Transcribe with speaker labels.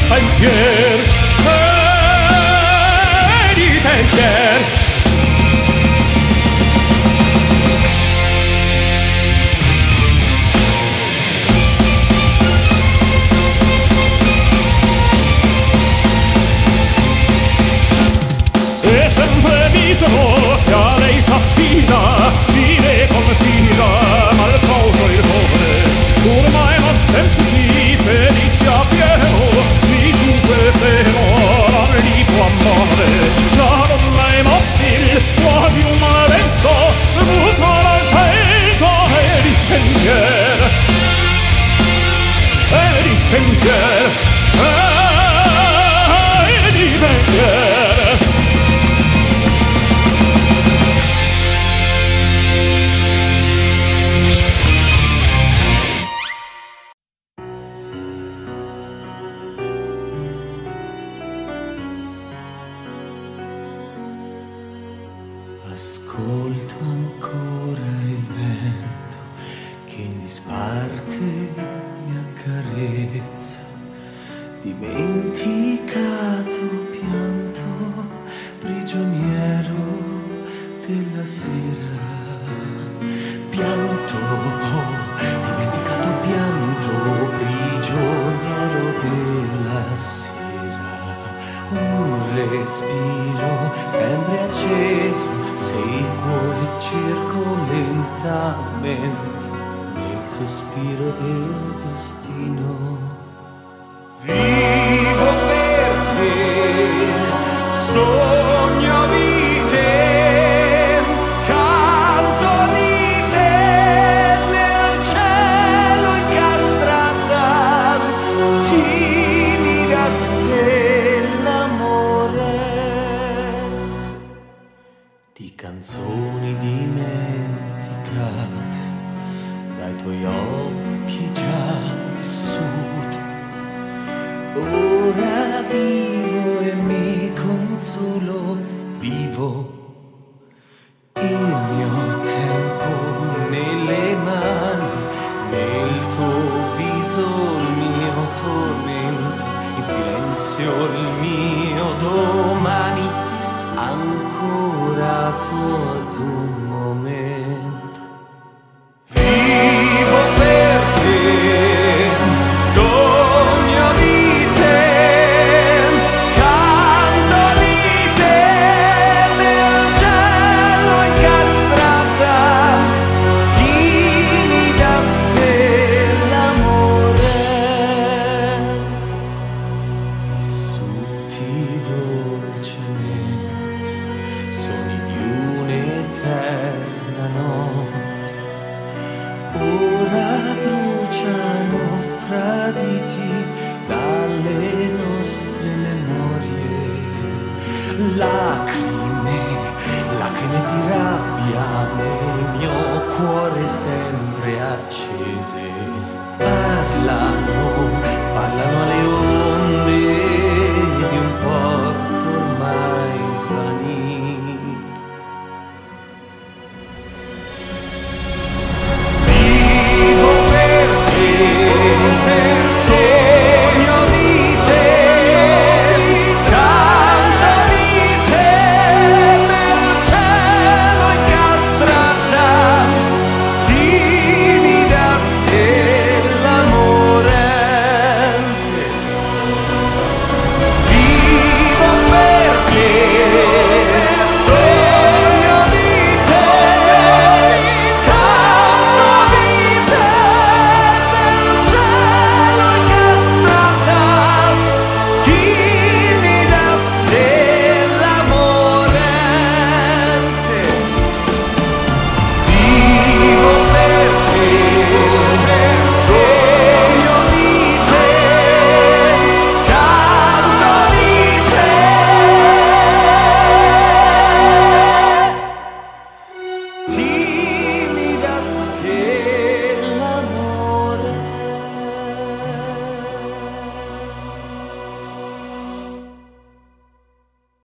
Speaker 1: pensier, di pensier. E sempre mi sono che a lei s'affida, vive confida, ma il cauto il povere, ormai non sentisi felice a pieno, di su quel seno l'amico amore, la donna è mobile, quasi un maledetto, butta la scelta e di pensier, e di pensier, e di pensier.
Speaker 2: Ascolto ancora il vento che in disparte mi accarezza, dimenticato pianto, prigioniero della sera. Pianto, dimenticato pianto, prigioniero della sera. Un respiro sempre acceso, seguo e cerco lentamente nel sospiro del destino. Vivo per te, sogno di te, canto di te nel cielo incastrata, timida stella amore. Di canzoni dimenticate dai tuoi occhi già vissute, ora vivo e mi consolo, vivo il mio tempo nelle mani, nel tuo viso il mio tormento, in silenzio il mio domani, ancorato ad un momento. Vivo per te, sogno di te, canto di te nel cielo incastrata, timida stella amore. Vissuti dolcemente, sogni di un'eterna notte, ora bruciano traditi dalle nostre memorie. Lacrime, lacrime di rabbia nel mio cuore sempre accese, parlano, parlano alle onde di un porto ormai svanito. Vivo per te,